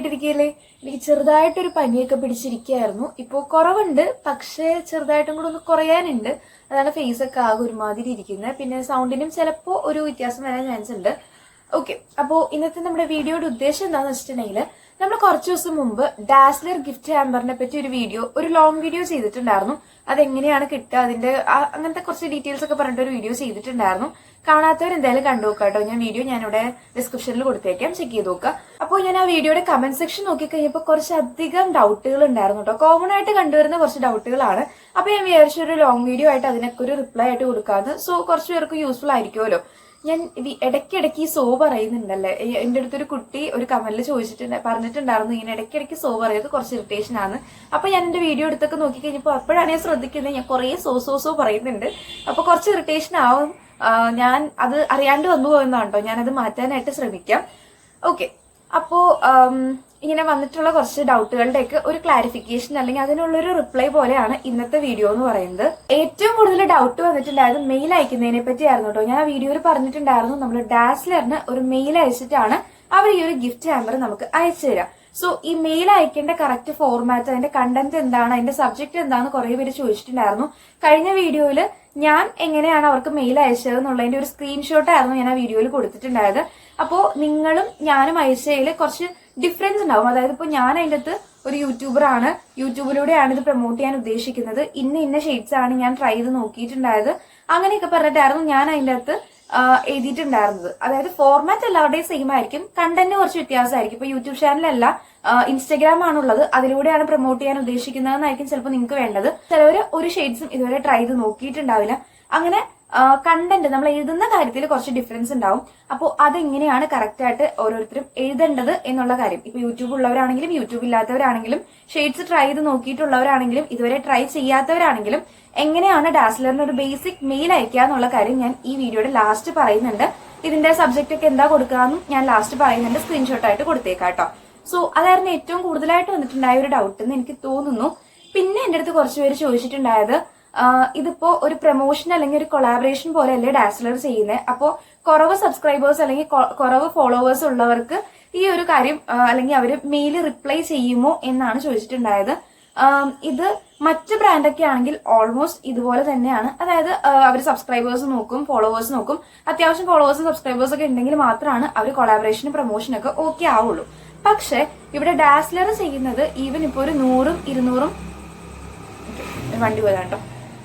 ആയിട്ടിരിക്കുകയല്ലേ. എനിക്ക് ചെറുതായിട്ടൊരു പനിയൊക്കെ പിടിച്ചിരിക്കുകയായിരുന്നു. ഇപ്പോൾ കുറവുണ്ട്, പക്ഷേ ചെറുതായിട്ടും കൂടെ ഒന്ന് കുറയാനുണ്ട്. അതാണ് ഫേസൊക്കെ ആകെ ഒരുമാതിരി ഇരിക്കുന്നത്. പിന്നെ സൗണ്ടിനും ചിലപ്പോൾ ഒരു വ്യത്യാസം വരാൻ ചാൻസ് ഉണ്ട്. ഓക്കെ, അപ്പോൾ ഇന്നത്തെ നമ്മുടെ വീഡിയോയുടെ ഉദ്ദേശം എന്താണെന്ന് വെച്ചിട്ടുണ്ടെങ്കിൽ, നമ്മൾ കുറച്ച് ദിവസം മുമ്പ് ഡാസ്ലർ ഗിഫ്റ്റ് ഹാമ്പറിനെ പറ്റി ഒരു ലോങ് വീഡിയോ ചെയ്തിട്ടുണ്ടായിരുന്നു. അതെങ്ങനെയാണ് കിട്ടുക, അതിന്റെ അങ്ങനത്തെ കുറച്ച് ഡീറ്റെയിൽസ് ഒക്കെ പറഞ്ഞിട്ട് ഒരു വീഡിയോ ചെയ്തിട്ടുണ്ടായിരുന്നു. കാണാത്തവർ എന്തായാലും കണ്ടു നോക്കുക കേട്ടോ. ഞാനിവിടെ ഡിസ്ക്രിപ്ഷനിൽ കൊടുത്തേക്കാം, ചെക്ക് ചെയ്ത് നോക്കുക. അപ്പോൾ ഞാൻ ആ വീഡിയോയുടെ കമന്റ് സെക്ഷൻ നോക്കിക്കഴിഞ്ഞപ്പോൾ കുറച്ചധികം ഡൗട്ടുകൾ ഉണ്ടായിരുന്നു കേട്ടോ. കോമൺ ആയിട്ട് കണ്ടുവരുന്ന കുറച്ച് ഡൗട്ടുകളാണ്. അപ്പൊ ഞാൻ വിചാരിച്ച ഒരു ലോങ് വീഡിയോ ആയിട്ട് അതിനൊക്കെ ഒരു റിപ്ലൈ ആയിട്ട് കൊടുക്കാതെ, സോ കുറച്ച് പേർക്ക് യൂസ്ഫുൾ ആയിരിക്കുമല്ലോ. ഞാൻ ഇടയ്ക്കിടയ്ക്ക് ഈ സോ പറയുന്നുണ്ടല്ലേ. എന്റെ അടുത്തൊരു കുട്ടി ഒരു കമന്റിൽ പറഞ്ഞിട്ടുണ്ടായിരുന്നു ഇങ്ങനെ ഇടയ്ക്കിടയ്ക്ക് സോ പറയുന്നത് കുറച്ച് ഇറിറ്റേഷൻ ആണ്. അപ്പൊ ഞാൻ എന്റെ വീഡിയോ എടുത്തൊക്കെ നോക്കിക്കഴിഞ്ഞപ്പോൾ അപ്പോഴാണ് ഞാൻ ശ്രദ്ധിക്കുന്നത് ഞാൻ കുറേ സോ പറയുന്നുണ്ട്. അപ്പൊ കുറച്ച് ഇറിറ്റേഷൻ ആവും. ഞാൻ അത് അറിയാണ്ട് വന്നു പോയെന്നാണ് കേട്ടോ. ഞാനത് മാറ്റാനായിട്ട് ശ്രമിക്കാം. ഓക്കെ, അപ്പോ ഇങ്ങനെ വന്നിട്ടുള്ള കുറച്ച് ഡൗട്ടുകളുടെയൊക്കെ ഒരു ക്ലാരിഫിക്കേഷൻ അല്ലെങ്കിൽ അതിനുള്ളൊരു റിപ്ലൈ പോലെയാണ് ഇന്നത്തെ വീഡിയോ എന്ന് പറയുന്നത്. ഏറ്റവും കൂടുതൽ ഡൗട്ട് വന്നിട്ടുണ്ടായത് മെയിൽ അയക്കുന്നതിനെ പറ്റിയായിരുന്നു കേട്ടോ. ഞാൻ ആ വീഡിയോയിൽ പറഞ്ഞിട്ടുണ്ടായിരുന്നു നമ്മൾ ഡാസ്ലറിന് ഒരു മെയിൽ അയച്ചിട്ടാണ് അവർ ഈ ഒരു ഗിഫ്റ്റ് ഹാമ്പർ നമുക്ക് അയച്ചു തരാം. സോ ഈ മെയിൽ അയക്കേണ്ട കറക്റ്റ് ഫോർമാറ്റ്, അതിന്റെ കണ്ടന്റ് എന്താണ്, അതിന്റെ സബ്ജക്ട് എന്താണെന്ന് കുറെ പേര് ചോദിച്ചിട്ടുണ്ടായിരുന്നു. കഴിഞ്ഞ വീഡിയോയിൽ ഞാൻ എങ്ങനെയാണ് അവർക്ക് മെയിൽ അയച്ചത് എന്നുള്ളതിന്റെ ഒരു സ്ക്രീൻഷോട്ട് ആയിരുന്നു ഞാൻ ആ വീഡിയോയിൽ കൊടുത്തിട്ടുണ്ടായത്. അപ്പോ നിങ്ങളും ഞാനും അയച്ചതിൽ കുറച്ച് ഡിഫറൻസ് ഉണ്ടാവും. അതായത് ഇപ്പൊ ഞാൻ അതിൻ്റെ അകത്ത് ഒരു യൂട്യൂബറാണ്, യൂട്യൂബിലൂടെയാണ് ഇത് പ്രൊമോട്ട് ചെയ്യാൻ ഉദ്ദേശിക്കുന്നത്, ഇന്ന ഷെയ്ഡ്സ് ആണ് ഞാൻ ട്രൈ ചെയ്ത് നോക്കിയിട്ടുണ്ടായത്, അങ്ങനെയൊക്കെ പറഞ്ഞിട്ടായിരുന്നു ഞാൻ അതിൻ്റെ അകത്ത് എഴുതിയിട്ടുണ്ടായിരുന്നത്. അതായത് ഫോർമാറ്റ് എല്ലാവരുടെയും സെയിം ആയിരിക്കും, കണ്ടന്റ് കുറച്ച് വ്യത്യാസമായിരിക്കും. ഇപ്പൊ യൂട്യൂബ് ചാനലല്ല, ഇൻസ്റ്റഗ്രാം ആണുള്ളത്, അതിലൂടെയാണ് പ്രൊമോട്ട് ചെയ്യാൻ ഉദ്ദേശിക്കുന്നതെന്നായിരിക്കും ചിലപ്പോൾ നിങ്ങൾക്ക് വേണ്ടത്. ചിലവര് ഒരു ഷെയ്ഡ്സും ഇതുവരെ ട്രൈ ചെയ്ത് നോക്കിയിട്ടുണ്ടാവില്ല. അങ്ങനെ കണ്ടന്റ് നമ്മൾ എഴുതുന്ന കാര്യത്തിൽ കുറച്ച് ഡിഫറൻസ് ഉണ്ടാവും. അപ്പോൾ അതെങ്ങനെയാണ് കറക്റ്റ് ആയിട്ട് ഓരോരുത്തരും എഴുതേണ്ടത് എന്നുള്ള കാര്യം, ഇപ്പൊ യൂട്യൂബ് ഉള്ളവരാണെങ്കിലും യൂട്യൂബ് ഇല്ലാത്തവരാണെങ്കിലും ഷെയ്ഡ്സ് ട്രൈ ചെയ്ത് നോക്കിയിട്ടുള്ളവരാണെങ്കിലും ഇതുവരെ ട്രൈ ചെയ്യാത്തവരാണെങ്കിലും എങ്ങനെയാണ് ഡാസ്ലറിന് ഒരു ബേസിക് മെയിൽ അയക്കുക എന്നുള്ള കാര്യം ഞാൻ ഈ വീഡിയോയുടെ ലാസ്റ്റ് പറയുന്നുണ്ട്. ഇതിന്റെ സബ്ജക്റ്റ് ഒക്കെ എന്താ കൊടുക്കാന്നും ഞാൻ ലാസ്റ്റ് പറയുന്നുണ്ട്, സ്ക്രീൻഷോട്ട് ആയിട്ട് കൊടുത്തേക്കാം കേട്ടോ. സോ അതായിരുന്നു ഏറ്റവും കൂടുതലായിട്ട് വന്നിട്ടുണ്ടായ ഒരു ഡൗട്ട് എന്ന് എനിക്ക് തോന്നുന്നു. പിന്നെ എന്റെ അടുത്ത് കുറച്ച് പേര് ചോദിച്ചിട്ടുണ്ടായത്, ഇതിപ്പോ ഒരു പ്രൊമോഷൻ അല്ലെങ്കിൽ ഒരു കൊളാബറേഷൻ പോലെയല്ലേ ഡാസ്ലർ ചെയ്യുന്നത്, അപ്പോ കുറവ് സബ്സ്ക്രൈബേഴ്സ് അല്ലെങ്കിൽ കുറവ് ഫോളോവേഴ്സ് ഉള്ളവർക്ക് ഈ ഒരു കാര്യം അല്ലെങ്കിൽ അവര് മെയിൽ റിപ്ലൈ ചെയ്യുമോ എന്നാണ് ചോദിച്ചിട്ടുണ്ടായത്. ഇത് മറ്റ് ബ്രാൻഡൊക്കെ ആണെങ്കിൽ ഓൾമോസ്റ്റ് ഇതുപോലെ തന്നെയാണ്. അതായത് അവർ സബ്സ്ക്രൈബേഴ്സ് നോക്കും, ഫോളോവേഴ്സ് നോക്കും. അത്യാവശ്യം ഫോളോവേഴ്സും സബ്സ്ക്രൈബേഴ്സ് ഒക്കെ ഉണ്ടെങ്കിൽ മാത്രമാണ് അവർ കൊളാബറേഷനും പ്രൊമോഷനൊക്കെ ഓക്കെ ആവുള്ളൂ. പക്ഷെ ഇവിടെ ഡാസ്ലർ ചെയ്യുന്നത് ഈവൻ ഇപ്പൊ ഒരു 100ഉം 200ഉം വണ്ടി പോയതാണ് കേട്ടോ,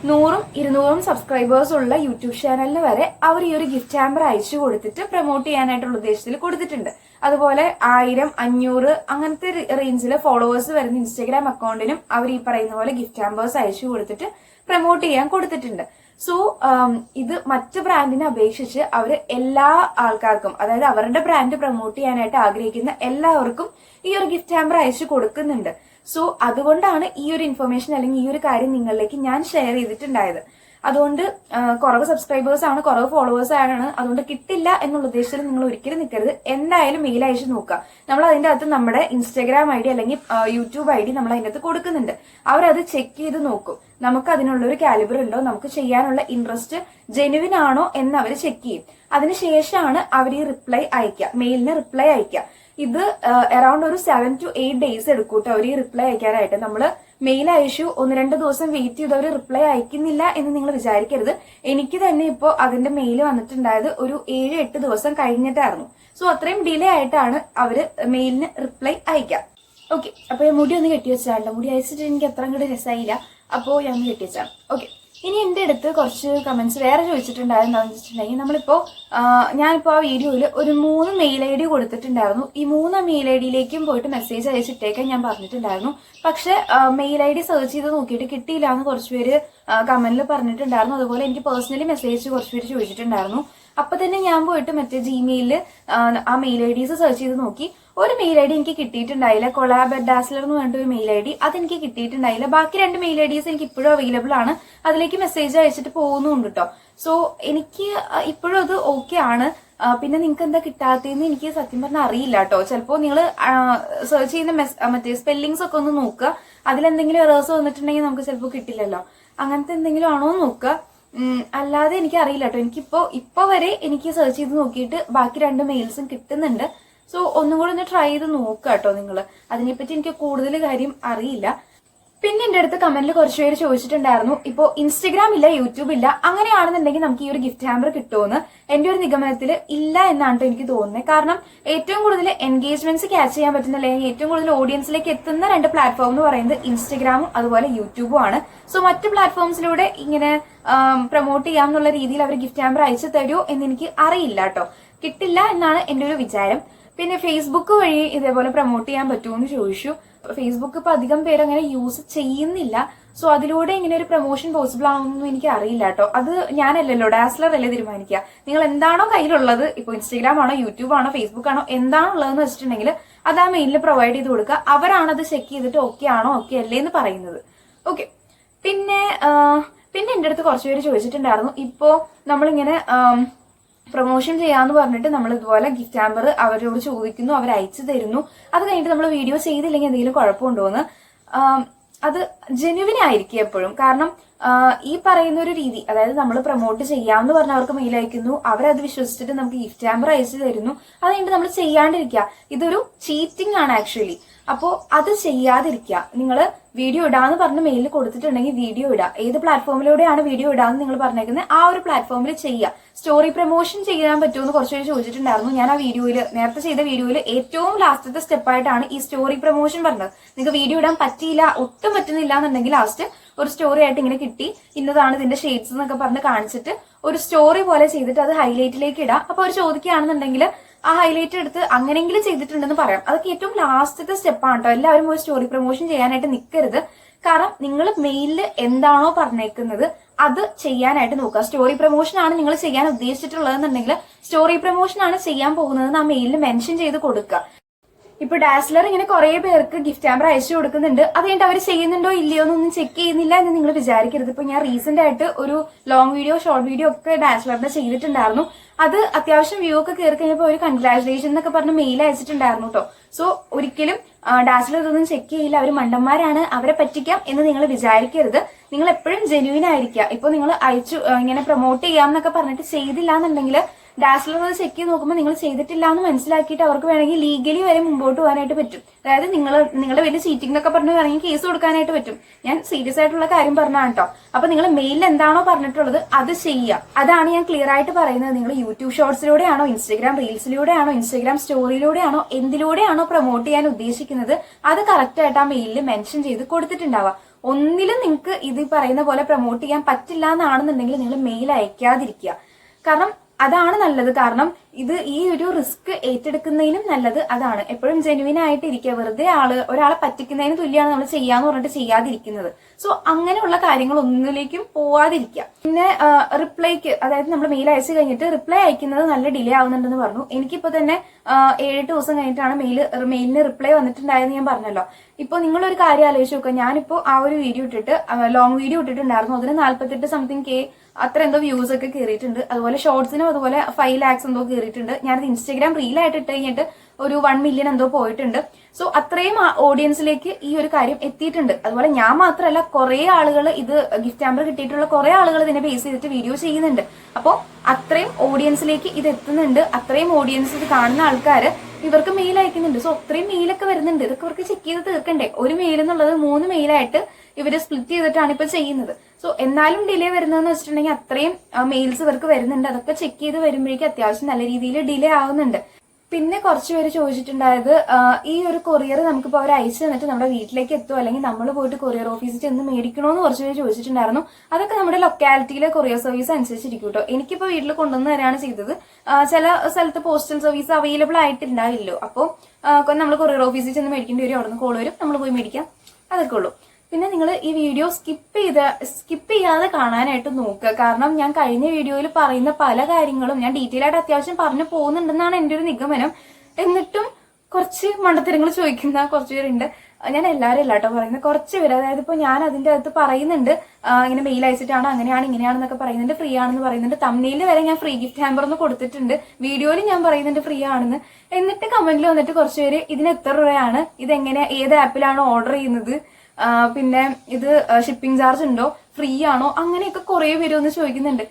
100ഉം 200ഉം സബ്സ്ക്രൈബേഴ്സ് ഉള്ള യൂട്യൂബ് ചാനലിന് വരെ അവർ ഈ ഒരു ഗിഫ്റ്റ് ഹാമ്പർ അയച്ചു കൊടുത്തിട്ട് പ്രൊമോട്ട് ചെയ്യാനായിട്ടുള്ള ഉദ്ദേശത്തിൽ കൊടുത്തിട്ടുണ്ട്. അതുപോലെ 1000, 500 അങ്ങനത്തെ റേഞ്ചിൽ ഫോളോവേഴ്സ് വരുന്ന ഇൻസ്റ്റാഗ്രാം അക്കൗണ്ടിനും അവർ ഈ പറയുന്ന പോലെ ഗിഫ്റ്റ് ഹാമ്പേഴ്സ് അയച്ചു കൊടുത്തിട്ട് പ്രൊമോട്ട് ചെയ്യാൻ കൊടുത്തിട്ടുണ്ട്. സോ ഇത് മറ്റ് ബ്രാൻഡിനെ അപേക്ഷിച്ച് അവര് എല്ലാ ആൾക്കാർക്കും, അതായത് അവരുടെ ബ്രാൻഡ് പ്രൊമോട്ട് ചെയ്യാനായിട്ട് ആഗ്രഹിക്കുന്ന എല്ലാവർക്കും ഈ ഒരു ഗിഫ്റ്റ് ഹാമ്പർ അയച്ചു കൊടുക്കുന്നുണ്ട്. സോ അതുകൊണ്ടാണ് ഈ ഒരു ഇൻഫർമേഷൻ അല്ലെങ്കിൽ ഈ ഒരു കാര്യം നിങ്ങളിലേക്ക് ഞാൻ ഷെയർ ചെയ്തിട്ടുണ്ടായത്. അതുകൊണ്ട് കുറവ് സബ്സ്ക്രൈബേഴ്സ് ആണ്, കുറവ് ഫോളോവേഴ്സ് ആണ്, അതുകൊണ്ട് കിട്ടില്ല എന്നുള്ള ഉദ്ദേശത്തിൽ നിങ്ങൾ ഒരിക്കലും നിൽക്കരുത്. എന്തായാലും മെയിൽ അയച്ചു നോക്കുക. നമ്മൾ അതിന്റെ അകത്ത് നമ്മുടെ ഇൻസ്റ്റാഗ്രാം ID അല്ലെങ്കിൽ യൂട്യൂബ് ID നമ്മൾ അതിന്റെ അകത്ത് കൊടുക്കുന്നുണ്ട്. അവരത് ചെക്ക് ചെയ്ത് നോക്കും, നമുക്ക് അതിനുള്ള ഒരു കാലിബർ ഉണ്ടോ, നമുക്ക് ചെയ്യാനുള്ള ഇൻട്രസ്റ്റ് ജെനുവിൻ ആണോ എന്ന് അവർ ചെക്ക് ചെയ്യും. അതിനുശേഷമാണ് അവർ ഈ റിപ്ലൈ അയക്കുക, മെയിലിന് റിപ്ലൈ അയക്കുക. ഇത് അറൌണ്ട് ഒരു 7 to 8 days എടുക്കൂട്ടോ അവർ ഈ റിപ്ലൈ അയക്കാനായിട്ട്. നമ്മള് മെയിൽ അയച്ചു 1-2 ദിവസം വെയിറ്റ് ചെയ്ത് അവർ റിപ്ലൈ അയക്കുന്നില്ല എന്ന് നിങ്ങൾ വിചാരിക്കരുത്. എനിക്ക് തന്നെ ഇപ്പോ അതിന്റെ മെയിൽ വന്നിട്ടുണ്ടായത് ഒരു 7-8 ദിവസം കഴിഞ്ഞിട്ടായിരുന്നു. സോ അത്രയും ഡിലേ ആയിട്ടാണ് അവര് മെയിലിന് റിപ്ലൈ അയക്കുക. ഓക്കെ, അപ്പൊ മുടി ഒന്ന് കെട്ടി വെച്ചാണ്. മുടി അയച്ചിട്ട് എനിക്ക് അത്ര അങ്ങോട്ട് രസമായില്ല, അപ്പോ ഞാൻ ഒന്ന് കെട്ടി വെച്ചാണ്. ഓക്കെ, ഇനി എന്റെ അടുത്ത് കുറച്ച് കമന്റ്സ് വേറെ ചോദിച്ചിട്ടുണ്ടായിരുന്നു. എന്താണെന്ന് വെച്ചിട്ടുണ്ടെങ്കിൽ, ഞാനിപ്പോ ആ വീഡിയോയിൽ ഒരു 3 മെയിൽ ID കൊടുത്തിട്ടുണ്ടായിരുന്നു. ഈ 3 മെയിൽ IDയിലേക്കും പോയിട്ട് മെസ്സേജ് അയച്ചിട്ടേക്കാൻ ഞാൻ പറഞ്ഞിട്ടുണ്ടായിരുന്നു. പക്ഷെ മെയിൽ ID സെർച്ച് ചെയ്ത് നോക്കിയിട്ട് കിട്ടിയില്ല എന്ന് കുറച്ച് പേര് കമന്റിൽ പറഞ്ഞിട്ടുണ്ടായിരുന്നു. അതുപോലെ എനിക്ക് പേഴ്സണലി മെസ്സേജ് കുറച്ച് പേര് ചോദിച്ചിട്ടുണ്ടായിരുന്നു. അപ്പൊ തന്നെ ഞാൻ പോയിട്ട് മറ്റേ ജിമെയിലില് ആ മെയിൽ IDs സെർച്ച് ചെയ്ത് നോക്കി. ഒരു മെയിൽ ID എനിക്ക് കിട്ടിയിട്ടുണ്ടായില്ല, കൊളാബ് ഡാസ്ലർ എന്ന് പറഞ്ഞിട്ട് ഒരു മെയിൽ ID, അതെനിക്ക് കിട്ടിയിട്ടുണ്ടായില്ല. ബാക്കി 2 മെയിൽ IDs എനിക്ക് ഇപ്പോഴും അവൈലബിൾ ആണ്, അതിലേക്ക് മെസ്സേജ് അയച്ചിട്ട് പോകുന്നുണ്ട് കേട്ടോ. സോ എനിക്ക് ഇപ്പോഴും അത് ഓക്കെ ആണ്. പിന്നെ നിങ്ങൾക്ക് എന്താ കിട്ടാത്തതെന്ന് എനിക്ക് സത്യം പറഞ്ഞാൽ അറിയില്ല കേട്ടോ. ചിലപ്പോൾ നിങ്ങൾ സെർച്ച് ചെയ്യുന്ന മറ്റേ സ്പെല്ലിങ്സ് ഒക്കെ ഒന്ന് നോക്കുക, അതിലെന്തെങ്കിലും എറേഴ്സ് വന്നിട്ടുണ്ടെങ്കിൽ നമുക്ക് ചിലപ്പോൾ കിട്ടില്ലല്ലോ. അങ്ങനത്തെ എന്തെങ്കിലും ആണോ എന്ന് നോക്കുക. അല്ലാതെ എനിക്ക് അറിയില്ല കേട്ടോ. ഇപ്പൊ വരെ എനിക്ക് സെർച്ച് ചെയ്ത് നോക്കിയിട്ട് ബാക്കി 2 മെയിൽസും കിട്ടുന്നുണ്ട്. സോ ഒന്നും കൂടെ ഒന്ന് ട്രൈ ചെയ്ത് നോക്കുക കേട്ടോ നിങ്ങൾ. അതിനെപ്പറ്റി എനിക്ക് കൂടുതൽ കാര്യം അറിയില്ല. പിന്നെ എന്റെ അടുത്ത് കമന്റിൽ കുറച്ച് പേര് ചോദിച്ചിട്ടുണ്ടായിരുന്നു, ഇപ്പോ ഇൻസ്റ്റഗ്രാം ഇല്ല, യൂട്യൂബ് ഇല്ല, അങ്ങനെയാണെന്നുണ്ടെങ്കിൽ നമുക്ക് ഈ ഒരു ഗിഫ്റ്റ് ഹാമ്പർ കിട്ടുമെന്ന്. എന്റെ ഒരു നിഗമനത്തിൽ ഇല്ല എന്നാണ് എനിക്ക് തോന്നുന്നത്. കാരണം ഏറ്റവും കൂടുതൽ എൻഗേജ്മെന്റ്സ് ക്യാച്ച് ചെയ്യാൻ പറ്റുന്ന അല്ലെങ്കിൽ ഏറ്റവും കൂടുതൽ ഓഡിയൻസിലേക്ക് എത്തുന്ന 2 പ്ലാറ്റ്ഫോം എന്ന് പറയുന്നത് ഇൻസ്റ്റഗ്രാമും അതുപോലെ യൂട്യൂബും ആണ്. സോ മറ്റു പ്ലാറ്റ്ഫോംസിലൂടെ ഇങ്ങനെ പ്രൊമോട്ട് ചെയ്യാമെന്നുള്ള രീതിയിൽ അവർ ഗിഫ്റ്റ് ഹാമ്പർ അയച്ചു തരുമോ എന്ന് എനിക്ക് അറിയില്ല കേട്ടോ. കിട്ടില്ല എന്നാണ് എന്റെ ഒരു വിചാരം. പിന്നെ ഫേസ്ബുക്ക് വഴി ഇതേപോലെ പ്രൊമോട്ട് ചെയ്യാൻ പറ്റുമോ എന്ന് ചോദിച്ചു. ഫേസ്ബുക്ക് ഇപ്പൊ അധികം പേര് അങ്ങനെ യൂസ് ചെയ്യുന്നില്ല. സോ അതിലൂടെ ഇങ്ങനെ ഒരു പ്രൊമോഷൻ പോസിബിൾ ആവുമെന്നും എനിക്ക് അറിയില്ല കേട്ടോ. അത് ഞാനല്ലല്ലോ, ഡാസ്ലർ അല്ലേ തീരുമാനിക്കുക. നിങ്ങൾ എന്താണോ കയ്യിലുള്ളത്, ഇപ്പൊ ഇൻസ്റ്റഗ്രാം ആണോ യൂട്യൂബ് ആണോ ഫേസ്ബുക്ക് ആണോ എന്താണോ ഉള്ളതെന്ന് വെച്ചിട്ടുണ്ടെങ്കിൽ അത് ആ മെയിലിൽ പ്രൊവൈഡ് ചെയ്ത് കൊടുക്കുക. അവരാണത് ചെക്ക് ചെയ്തിട്ട് ഓക്കെ ആണോ ഓക്കെ അല്ലേ എന്ന് പറയുന്നത്. ഓക്കെ. പിന്നെ എന്റെ അടുത്ത് കുറച്ച് പേര് ചോദിച്ചിട്ടുണ്ടായിരുന്നു, ഇപ്പോ നമ്മളിങ്ങനെ പ്രൊമോഷൻ ചെയ്യാന്ന് പറഞ്ഞിട്ട് നമ്മൾ ഇതുപോലെ ഗിഫ്റ്റ് ഹാമ്പർ അവരോട് ചോദിക്കുന്നു, അവർ അയച്ചു തരുന്നു. അത് കഴിഞ്ഞിട്ട് നമ്മൾ വീഡിയോ ചെയ്തില്ലെങ്കിൽ എന്തെങ്കിലും കുഴപ്പമുണ്ടോന്ന്. അത് ജെന്യുവിൻ ആയിരിക്കും എപ്പോഴും. കാരണം ഈ പറയുന്ന ഒരു രീതി, അതായത് നമ്മൾ പ്രൊമോട്ട് ചെയ്യാമെന്ന് പറഞ്ഞ അവർക്ക് മെയിൽ അയക്കുന്നു, അവരത് വിശ്വസിച്ചിട്ട് നമുക്ക് ഗിഫ്റ്റ് ഹാമ്പർ അയച്ചു തരുന്നു. അത് കഴിഞ്ഞിട്ട് നമ്മൾ ചെയ്യാണ്ടിരിക്കുക. ഇതൊരു ചീറ്റിംഗ് ആണ് ആക്ച്വലി. അപ്പോ അത് ചെയ്യാതിരിക്കുക. നിങ്ങൾ വീഡിയോ ഇടാന്ന് പറഞ്ഞ് മെയിലിൽ കൊടുത്തിട്ടുണ്ടെങ്കിൽ വീഡിയോ ഇടുക. ഏത് പ്ലാറ്റ്ഫോമിലൂടെയാണ് വീഡിയോ ഇടാന്ന് നിങ്ങൾ പറഞ്ഞേക്കുന്നത് ആ ഒരു പ്ലാറ്റ്ഫോമിൽ ചെയ്യുക. സ്റ്റോറി പ്രൊമോഷൻ ചെയ്യാൻ പറ്റുമെന്ന് കുറച്ച് പേര് ചോദിച്ചിട്ടുണ്ടായിരുന്നു. ഞാൻ ആ വീഡിയോയിൽ, നേരത്തെ ചെയ്ത വീഡിയോയിൽ ഏറ്റവും ലാസ്റ്റത്തെ സ്റ്റെപ്പായിട്ടാണ് ഈ സ്റ്റോറി പ്രൊമോഷൻ പറഞ്ഞത്. നിങ്ങൾക്ക് വീഡിയോ ഇടാൻ പറ്റിയില്ല, ഒട്ടും പറ്റുന്നില്ല എന്നുണ്ടെങ്കിൽ ലാസ്റ്റ് ഒരു സ്റ്റോറി ആയിട്ട് ഇങ്ങനെ കിട്ടി, ഇന്നതാണ് ഇതിന്റെ ഷെയ്ഡ്സ് എന്നൊക്കെ പറഞ്ഞ് കാണിച്ചിട്ട് ഒരു സ്റ്റോറി പോലെ ചെയ്തിട്ട് അത് ഹൈലൈറ്റിലേക്ക് ഇടാം. അപ്പൊ അവർ ചോദിക്കുകയാണെന്നുണ്ടെങ്കിൽ ആ ഹൈലൈറ്റ് എടുത്ത് അങ്ങനെയെങ്കിലും ചെയ്തിട്ടുണ്ടെന്ന് പറയാം. അതൊക്കെ ഏറ്റവും ലാസ്റ്റത്തെ സ്റ്റെപ്പാണ് കേട്ടോ. എല്ലാവരും ഒരു സ്റ്റോറി പ്രൊമോഷൻ ചെയ്യാനായിട്ട് നിൽക്കരുത്. കാരണം നിങ്ങൾ മെയിലിൽ എന്താണോ പറഞ്ഞേക്കുന്നത് അത് ചെയ്യാനായിട്ട് നോക്കുക. സ്റ്റോറി പ്രൊമോഷൻ ആണ് നിങ്ങൾ ചെയ്യാൻ ഉദ്ദേശിച്ചിട്ടുള്ളതെന്നുണ്ടെങ്കിൽ സ്റ്റോറി പ്രൊമോഷൻ ആണ് ചെയ്യാൻ പോകുന്നതെന്ന് ആ മെയിലിൽ മെൻഷൻ ചെയ്ത് കൊടുക്കുക. ഇപ്പൊ ഡാസ്ലർ ഇങ്ങനെ കുറെ പേർക്ക് ഗിഫ്റ്റ് ഹാമ്പർ അയച്ചു കൊടുക്കുന്നുണ്ട്. അത് കഴിഞ്ഞിട്ട് അവർ ചെയ്യുന്നുണ്ടോ ഇല്ലയോ എന്നൊന്നും ചെക്ക് ചെയ്യുന്നില്ല എന്ന് നിങ്ങൾ വിചാരിക്കരുത്. ഇപ്പൊ ഞാൻ റീസെന്റ് ആയിട്ട് ഒരു ലോങ് വീഡിയോ, ഷോർട്ട് വീഡിയോ ഒക്കെ ഡാസ്ലറിന്റെ ചെയ്തിട്ടുണ്ടായിരുന്നു. അത് അത്യാവശ്യം വ്യൂ ഒക്കെ കയറി കഴിഞ്ഞപ്പോൾ ഒരു കൺഗ്രാറ്റുലേഷൻ എന്നൊക്കെ പറഞ്ഞ് മെയിൽ അയച്ചിട്ടുണ്ടായിരുന്നു കേട്ടോ. സോ ഒരിക്കലും ഡാസ്ലർ ഇതൊന്നും ചെക്ക് ചെയ്യില്ല. അവർ മണ്ടന്മാരാണ്, അവരെ പറ്റിക്കാം എന്ന് നിങ്ങൾ വിചാരിക്കരുത്. നിങ്ങൾ എപ്പോഴും ജെന്യുവിൻ ആയിരിക്കുക. ഇപ്പൊ നിങ്ങൾ അയച്ചു ഇങ്ങനെ പ്രൊമോട്ട് ചെയ്യാമെന്നൊക്കെ പറഞ്ഞിട്ട് ചെയ്തില്ല എന്നുണ്ടെങ്കിൽ ഡാസ്ലർ അത് ചെക്ക് ചെയ്ത് നോക്കുമ്പോൾ നിങ്ങൾ ചെയ്തിട്ടില്ല എന്ന് മനസ്സിലാക്കിയിട്ട് അവർക്ക് വേണമെങ്കിൽ ലീഗലി വരെ മുമ്പോട്ട് പോകാനായിട്ട് പറ്റും. അതായത് നിങ്ങളുടെ വലിയ ചീറ്റിംഗ് എന്നൊക്കെ പറഞ്ഞ് വേണമെങ്കിൽ കേസ് കൊടുക്കാനായിട്ട് പറ്റും. ഞാൻ സീരിയസ് ആയിട്ടുള്ള കാര്യം പറഞ്ഞാണ് കേട്ടോ. അപ്പൊ നിങ്ങൾ മെയിലിൽ എന്താണോ പറഞ്ഞിട്ടുള്ളത് അത് ചെയ്യുക. അതാണ് ഞാൻ ക്ലിയർ ആയിട്ട് പറയുന്നത്. നിങ്ങൾ യൂട്യൂബ് ഷോർട്സിലൂടെയാണോ, ഇൻസ്റ്റഗ്രാം റീൽസിലൂടെയാണോ, ഇൻസ്റ്റഗ്രാം സ്റ്റോറിയിലൂടെയാണോ, എന്തിലൂടെയാണോ പ്രൊമോട്ട് ചെയ്യാൻ ഉദ്ദേശിക്കുന്നത് അത് കറക്റ്റ് ആയിട്ട് ആ മെയിലിൽ മെൻഷൻ ചെയ്ത് കൊടുത്തിട്ടുണ്ടാവുക. ഒന്നിലും നിങ്ങൾക്ക് ഇത് പറയുന്ന പോലെ പ്രൊമോട്ട് ചെയ്യാൻ പറ്റില്ല എന്നാണെന്നുണ്ടെങ്കിൽ നിങ്ങൾ മെയിൽ അയക്കാതിരിക്കുക. കാരണം അതാണ് നല്ലത്. കാരണം ഇത് ഈ ഒരു റിസ്ക് ഏറ്റെടുക്കുന്നതിനും നല്ലത് അതാണ്. എപ്പോഴും ജെന്യുവിൻ ആയിട്ട് ഇരിക്കുക. വെറുതെ ഒരാളെ പറ്റിക്കുന്നതിന് തുല്യമാണ് നമ്മൾ ചെയ്യാന്ന് പറഞ്ഞിട്ട് ചെയ്യാതിരിക്കുന്നത്. സോ അങ്ങനെയുള്ള കാര്യങ്ങൾ ഒന്നിലേക്കും പോവാതിരിക്കുക. പിന്നെ റിപ്ലൈക്ക്, അതായത് നമ്മൾ മെയിൽ അയച്ചു കഴിഞ്ഞിട്ട് റിപ്ലൈ അയക്കുന്നത് നല്ല ഡിലേ ആവുന്നുണ്ടെന്ന് പറഞ്ഞു. എനിക്കിപ്പോ തന്നെ 7-8 ദിവസം കഴിഞ്ഞിട്ടാണ് മെയിലിന് റിപ്ലൈ വന്നിട്ടുണ്ടായെന്ന് ഞാൻ പറഞ്ഞല്ലോ. ഇപ്പൊ നിങ്ങളൊരു കാര്യം ആലോചിച്ച് നോക്കുക. ഞാനിപ്പോ ആ ഒരു വീഡിയോ ഇട്ടിട്ട്, ലോങ് വീഡിയോ ഇട്ടിട്ടുണ്ടായിരുന്നു. അതിന് 48 സംതിങ് K അത്ര എന്തോ വ്യൂസ് ഒക്കെ കയറിയിട്ടുണ്ട്. അതുപോലെ ഷോർട്സിനും അതുപോലെ 5 lakhs എന്തോ കയറിയിട്ടുണ്ട്. ഞാനത് ഇൻസ്റ്റഗ്രാം റീലായിട്ട് ഇട്ട് കഴിഞ്ഞിട്ട് ഒരു 1 million എന്തോ പോയിട്ടുണ്ട്. സോ അത്രയും ഓഡിയൻസിലേക്ക് ഈ ഒരു കാര്യം എത്തിയിട്ടുണ്ട്. അതുപോലെ ഞാൻ മാത്രമല്ല, കുറെ ആളുകൾ ഇത് ഗിഫ്റ്റ് ഹാമ്പർ കിട്ടിയിട്ടുള്ള കുറെ ആളുകൾ ഇതിനെ ബേസ് ചെയ്തിട്ട് വീഡിയോ ചെയ്യുന്നുണ്ട്. അപ്പോൾ അത്രയും ഓഡിയൻസിലേക്ക് ഇത് എത്തുന്നുണ്ട്. അത്രയും ഓഡിയൻസ് ഇത് കാണുന്ന ആൾക്കാർ ഇവർക്ക് മെയിൽ അയക്കുന്നുണ്ട്. സോ അത്രയും മെയിലൊക്കെ വരുന്നുണ്ട്. ഇതൊക്കെ ഇവർക്ക് ചെക്ക് ചെയ്ത് തീർക്കണ്ടേ. ഒരു മെയിൽ എന്നുള്ളത് 3 മെയിലായിട്ട് ഇവര് സ്പ്ലിറ്റ് ചെയ്തിട്ടാണ് ഇപ്പൊ ചെയ്യുന്നത്. സോ എന്നാലും ഡിലേ വരുന്നതെന്ന് വെച്ചിട്ടുണ്ടെങ്കിൽ അത്രയും മെയിൽസ് ഇവർക്ക് വരുന്നുണ്ട്. അതൊക്കെ ചെക്ക് ചെയ്ത് വരുമ്പോഴേക്കും അത്യാവശ്യം നല്ല രീതിയിൽ ഡിലേ ആവുന്നുണ്ട്. പിന്നെ കുറച്ച് പേര് ചോദിച്ചിട്ടുണ്ടായത്, ഈ ഒരു കൊറിയർ നമുക്കിപ്പോൾ അവർ അയച്ചു തന്നിട്ട് നമ്മുടെ വീട്ടിലേക്ക് എത്തുമോ, അല്ലെങ്കിൽ നമ്മൾ പോയിട്ട് കൊറിയർ ഓഫീസിൽ ചെന്ന് മേടിക്കണോന്ന് കുറച്ച് പേര് ചോദിച്ചിട്ടുണ്ടായിരുന്നു. അതൊക്കെ നമ്മുടെ ലൊക്കാലിറ്റിയിലെ കൊറിയർ സർവീസ് അനുസരിച്ചിരിക്കും കേട്ടോ. എനിക്കിപ്പോൾ വീട്ടിൽ കൊണ്ടുവന്ന് തരാണ് ചെയ്തത്. ചില സ്ഥലത്ത് പോസ്റ്റൽ സർവീസ് അവൈലബിൾ ആയിട്ടുണ്ടാവില്ലോ. അപ്പോൾ നമ്മൾ കൊറിയർ ഓഫീസിൽ ചെന്ന് മേടിക്കേണ്ടി വരും. അവിടെ നിന്ന് കോൾ വരും, നമ്മൾ പോയി മേടിക്കാം. അതൊക്കെ ഉള്ളൂ. പിന്നെ നിങ്ങൾ ഈ വീഡിയോ സ്കിപ്പ് ചെയ്യാതെ കാണാനായിട്ട് നോക്കുക. കാരണം ഞാൻ കഴിഞ്ഞ വീഡിയോയിൽ പറയുന്ന പല കാര്യങ്ങളും ഞാൻ ഡീറ്റെയിൽ ആയിട്ട് അത്യാവശ്യം പറഞ്ഞു പോകുന്നുണ്ടെന്നാണ് എൻ്റെ ഒരു നിഗമനം. എന്നിട്ടും കുറച്ച് മണ്ടത്തരങ്ങൾ ചോദിക്കുന്ന കുറച്ച് പേരുണ്ട്. ഞാൻ എല്ലാവരും അല്ല കേട്ടോ പറയുന്നത്, കുറച്ച് പേര്. അതായത് ഇപ്പോൾ ഞാൻ അതിൻ്റെ അകത്ത് പറയുന്നുണ്ട് ഇങ്ങനെ മെയിൽ അയച്ചിട്ടാണ്, അങ്ങനെയാണ് ഇങ്ങനെയാണെന്നൊക്കെ പറയുന്നുണ്ട്, ഫ്രീ ആണെന്ന് പറയുന്നുണ്ട്. തംബ്നെയിൽ വരെ ഞാൻ ഫ്രീ ഗിഫ്റ്റ് ഹാമ്പർ എന്ന് കൊടുത്തിട്ടുണ്ട്. വീഡിയോയിൽ ഞാൻ പറയുന്നുണ്ട് ഫ്രീ ആണെന്ന്. എന്നിട്ട് കമന്റിൽ വന്നിട്ട് കുറച്ച് പേര് ഇതിന് എത്ര രൂപയാണ്, ഇതെങ്ങനെ, ഏത് ആപ്പിലാണ് ഓർഡർ ചെയ്യുന്നത്, പിന്നെ ഇത് ഷിപ്പിംഗ് ചാർജ് ഉണ്ടോ, ഫ്രീ ആണോ, അങ്ങനെയൊക്കെ കുറെ പേര് ഒന്ന് ചോദിക്കുന്നുണ്ട്.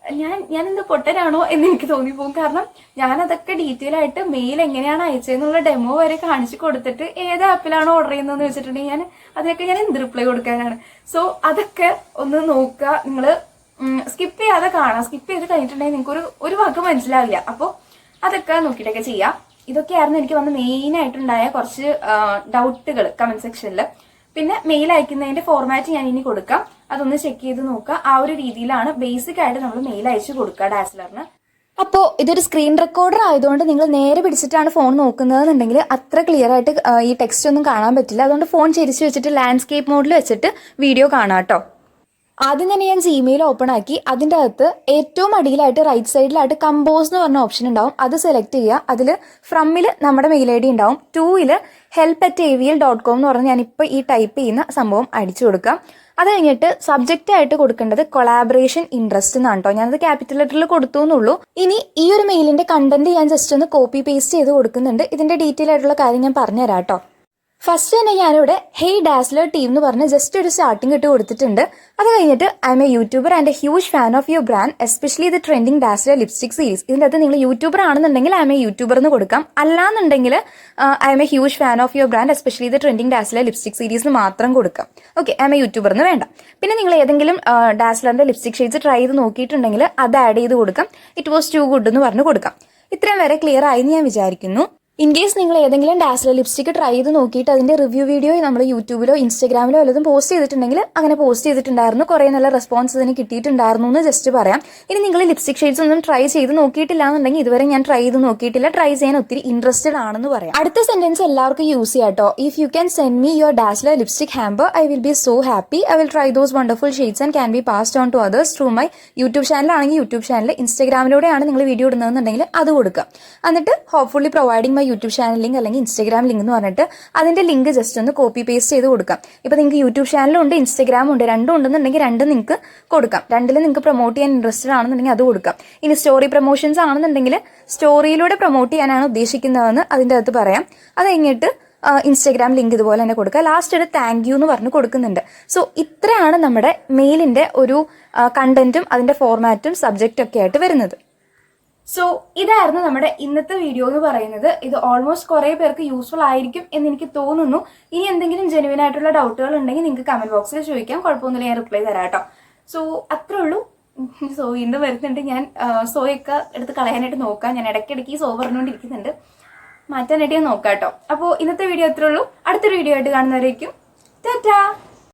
ഞാൻ എന്ത് പൊട്ടനാണോ എന്ന് എനിക്ക് തോന്നിപ്പോകും. കാരണം ഞാനതൊക്കെ ഡീറ്റെയിൽ ആയിട്ട് മെയിൽ എങ്ങനെയാണ് അയച്ചതെന്നുള്ള ഡെമോ വരെ കാണിച്ചു കൊടുത്തിട്ട് ഏത് ആപ്പിലാണോ ഓർഡർ ചെയ്യുന്നതെന്ന് വെച്ചിട്ടുണ്ടെങ്കിൽ അതിനൊക്കെ ഞാൻ എന്ത് റിപ്ലൈ കൊടുക്കാനാണ്. സോ അതൊക്കെ ഒന്ന് നോക്കുക. നിങ്ങൾ സ്കിപ്പ് ചെയ്യാതെ കാണാം. സ്കിപ്പ് ചെയ്ത് കഴിഞ്ഞിട്ടുണ്ടെങ്കിൽ നിങ്ങൾക്ക് ഒരു വാക്ക് മനസ്സിലാവില്ല. അപ്പോൾ അതൊക്കെ നോക്കിയിട്ടൊക്കെ ചെയ്യാം. ഇതൊക്കെയായിരുന്നു എനിക്ക് വന്ന് മെയിൻ ആയിട്ടുണ്ടായ കുറച്ച് ഡൗട്ടുകൾ കമന്റ് സെക്ഷനിൽ. പിന്നെ മെയിൽ അയക്കുന്നതിന്റെ ഫോർമാറ്റ് ഞാൻ ഇനി കൊടുക്കാം, അതൊന്ന് ചെക്ക് ചെയ്ത് നോക്കുക. ആ ഒരു രീതിയിലാണ് ബേസിക് ആയിട്ട് നമ്മൾ മെയിൽ അയച്ചു കൊടുക്കുക ഡാസ്ലറിന്. അപ്പോൾ ഇതൊരു സ്ക്രീൻ റെക്കോർഡർ ആയതുകൊണ്ട് നിങ്ങൾ നേരെ പിടിച്ചിട്ടാണ് ഫോൺ നോക്കുന്നതെന്നുണ്ടെങ്കിൽ അത്ര ക്ലിയർ ആയിട്ട് ഈ ടെക്സ്റ്റ് ഒന്നും കാണാൻ പറ്റില്ല. അതുകൊണ്ട് ഫോൺ ചെരിച്ച് വെച്ചിട്ട് ലാൻഡ്സ്കേപ്പ് മോഡിൽ വെച്ചിട്ട് വീഡിയോ കാണാം കേട്ടോ. ആദ്യം തന്നെ ഞാൻ ജിമെയിൽ ഓപ്പൺ ആക്കി അതിൻ്റെ അകത്ത് ഏറ്റവും അടിയിലായിട്ട് റൈറ്റ് സൈഡിലായിട്ട് കമ്പോസ് എന്ന് പറഞ്ഞ ഓപ്ഷൻ ഉണ്ടാവും. അത് സെലക്ട് ചെയ്യുക. അതിൽ ഫ്രമിൽ നമ്മുടെ മെയിൽ ഐ ഡി ഉണ്ടാവും. 2ൽ help@avl.com എന്ന് പറഞ്ഞ് ഞാനിപ്പോൾ ഈ ടൈപ്പ് ചെയ്യുന്ന സംഭവം അടിച്ചു കൊടുക്കാം. അത് കഴിഞ്ഞിട്ട് സബ്ജക്റ്റ് ആയിട്ട് കൊടുക്കേണ്ടത് കൊളാബറേഷൻ ഇൻട്രസ്റ്റ് എന്നാണ് കേട്ടോ. ഞാനത് ക്യാപിറ്റൽ ലെറ്ററിൽ കൊടുത്തു എന്നുള്ളൂ. ഇനി ഈ ഒരു മെയിലിന്റെ കണ്ടന്റ് ഞാൻ ജസ്റ്റ് ഒന്ന് കോപ്പി പേസ്റ്റ് ചെയ്ത് കൊടുക്കുന്നുണ്ട്. ഇതിന്റെ ഡീറ്റെയിൽ ആയിട്ടുള്ള കാര്യം ഞാൻ പറഞ്ഞുതരാം കേട്ടോ. ഫസ്റ്റ് തന്നെ ഞാനിവിടെ ഹെയ് ഡാസ്ലർ ടീം എന്ന് പറഞ്ഞ് ജസ്റ്റ് ഒരു സ്റ്റാർട്ടിംഗ് ഇട്ട് കൊടുത്തിട്ടുണ്ട്. അത് കഴിഞ്ഞിട്ട് I M A YouTuber and A huge fan of your brand especially the trending dazzler lipstick series. ഇതിൻ്റെ അകത്ത് നിങ്ങൾ യൂട്യൂബർ ആണെന്നുണ്ടെങ്കിൽ ഐ എം എ യൂട്യൂബർ എന്ന് കൊടുക്കാം. അല്ലാന്നുണ്ടെങ്കിൽ I M A huge fan of your brand especially the trending dazzler lipstick series എന്ന് മാത്രം കൊടുക്കാം. Okay, I M A YouTuber എന്ന് വേണ്ട. പിന്നെ നിങ്ങൾ ഏതെങ്കിലും ഡാസ്ലറിന്റെ ലിപ്സ്റ്റിക് ഷെയ്ഡ്സ് ട്രൈ ചെയ്ത് നോക്കിയിട്ടുണ്ടെങ്കിൽ അത് ആഡ് ചെയ്ത് കൊടുക്കാം. ഇറ്റ് വാസ് ടു ഗുഡ് എന്ന് പറഞ്ഞ് കൊടുക്കാം. ഇത്രയും വരെ ക്ലിയർ ആയി ഞാൻ വിചാരിക്കുന്നു. ഇൻ കേസ് നിങ്ങൾ ഏതെങ്കിലും ഡാസ്ലർ ലിപ്സ്റ്റിക് ട്രൈ ചെയ്ത് നോക്കിയിട്ട് അതിന്റെ റിവ്യൂ വീഡിയോ നമ്മൾ യൂട്യൂബിലോ ഇൻസ്റ്റാഗ്രാമിലോ വല്ലതും പോസ്റ്റ് ചെയ്തിട്ടുണ്ടെങ്കിൽ അങ്ങനെ പോസ്റ്റ് ചെയ്തിട്ടുണ്ടായിരുന്നു. കുറേ നല്ല റെസ്പോൺസ് ഇതിന് കിട്ടിയിട്ടുണ്ടായിരുന്നു എന്ന് ജസ്റ്റ് പറയാം. ഇനി നിങ്ങൾ ലിപ്സ്റ്റിക് ഷെയ്ഡ്സ് ഒന്നും ട്രൈ ചെയ്ത് നോക്കിയിട്ടില്ല എന്നുണ്ടെങ്കിൽ ഇതുവരെ ഞാൻ ട്രൈ ചെയ്ത് നോക്കിയിട്ടില്ല, ട്രൈ ചെയ്യാൻ ഒത്തിരി ഇൻട്രസ്റ്റഡ് ആണെന്ന് പറയാം. അടുത്ത സെന്റൻസ് എല്ലാവർക്കും യൂസ് ചെയ്യാം കേട്ടോ. If you can send me your Dazzler lipstick hamper I will be so happy. I will try those wonderful shades and can be passed on to others through my YouTube ചാനലാണെങ്കിൽ YouTube channel, ഇൻസ്റ്റാഗ്രാമിലൂടെയാണ് നിങ്ങൾ video ഇടുന്നതെന്നുണ്ടെങ്കിൽ അത് കൊടുക്കുക. എന്നിട്ട് hopefully providing my YouTube channel link അല്ലെങ്കിൽ Instagram link എന്ന് പറഞ്ഞിട്ട് അതിന്റെ ലിങ്ക് ജസ്റ്റ് ഒന്ന് കോപ്പി പേസ്റ്റ് ചെയ്ത് കൊടുക്കാം. ഇപ്പൊ നിങ്ങൾക്ക് യൂട്യൂബ് ചാനലും ഉണ്ട് ഇൻസ്റ്റാഗ്രാമും ഉണ്ട്, രണ്ടും ഉണ്ടെന്നുണ്ടെങ്കിൽ രണ്ടും നിങ്ങൾക്ക് കൊടുക്കാം. രണ്ടിലും നിങ്ങൾക്ക് പ്രൊമോട്ട് ചെയ്യാൻ ഇൻട്രസ്റ്റഡ് ആണെന്നുണ്ടെങ്കിൽ അത് കൊടുക്കാം. ഇനി സ്റ്റോറി പ്രൊമോഷൻസ് ആണെന്നുണ്ടെങ്കിൽ സ്റ്റോറിയിലൂടെ പ്രൊമോട്ട് ചെയ്യാനാണ് ഉദ്ദേശിക്കുന്നതെന്ന് അതിൻ്റെ അകത്ത് പറയാം. അത് കഴിഞ്ഞിട്ട് ഇൻസ്റ്റാഗ്രാം ലിങ്ക് ഇതുപോലെ തന്നെ കൊടുക്കുക. ലാസ്റ്റ് ഒരു താങ്ക് യു എന്ന് പറഞ്ഞ് കൊടുക്കുന്നുണ്ട്. സോ ഇത്രയാണ് നമ്മുടെ മെയിലിന്റെ ഒരു കണ്ടന്റും അതിന്റെ ഫോർമാറ്റും സബ്ജക്റ്റും ഒക്കെ ആയിട്ട് വരുന്നത്. സോ ഇതായിരുന്നു നമ്മുടെ ഇന്നത്തെ വീഡിയോ എന്ന് പറയുന്നത്. ഇത് ഓൾമോസ്റ്റ് കുറേ പേർക്ക് യൂസ്ഫുൾ ആയിരിക്കും എന്ന് എനിക്ക് തോന്നുന്നു. ഇനി എന്തെങ്കിലും ജെനുവിൻ ആയിട്ടുള്ള ഡൗട്ടുകൾ ഉണ്ടെങ്കിൽ നിങ്ങൾക്ക് കമന്റ് ബോക്സിൽ ചോദിക്കാം, കുഴപ്പമൊന്നുമില്ല, ഞാൻ റിപ്ലൈ തരാം കേട്ടോ. സോ അത്രേ ഉള്ളൂ. സോ വീണ്ടും വരുന്നുണ്ട്. ഞാൻ സോയൊക്കെ എടുത്ത് കളയാനായിട്ട് നോക്കാം. ഞാൻ ഇടയ്ക്കിടയ്ക്ക് സോ പറഞ്ഞുകൊണ്ടിരിക്കുന്നുണ്ട്, മാറ്റാനായിട്ട് ഞാൻ നോക്കാം കേട്ടോ. അപ്പോൾ ഇന്നത്തെ വീഡിയോ അത്രേ ഉള്ളൂ. അടുത്തൊരു വീഡിയോ ആയിട്ട് കാണുന്നവരേക്കും ടാറ്റാ.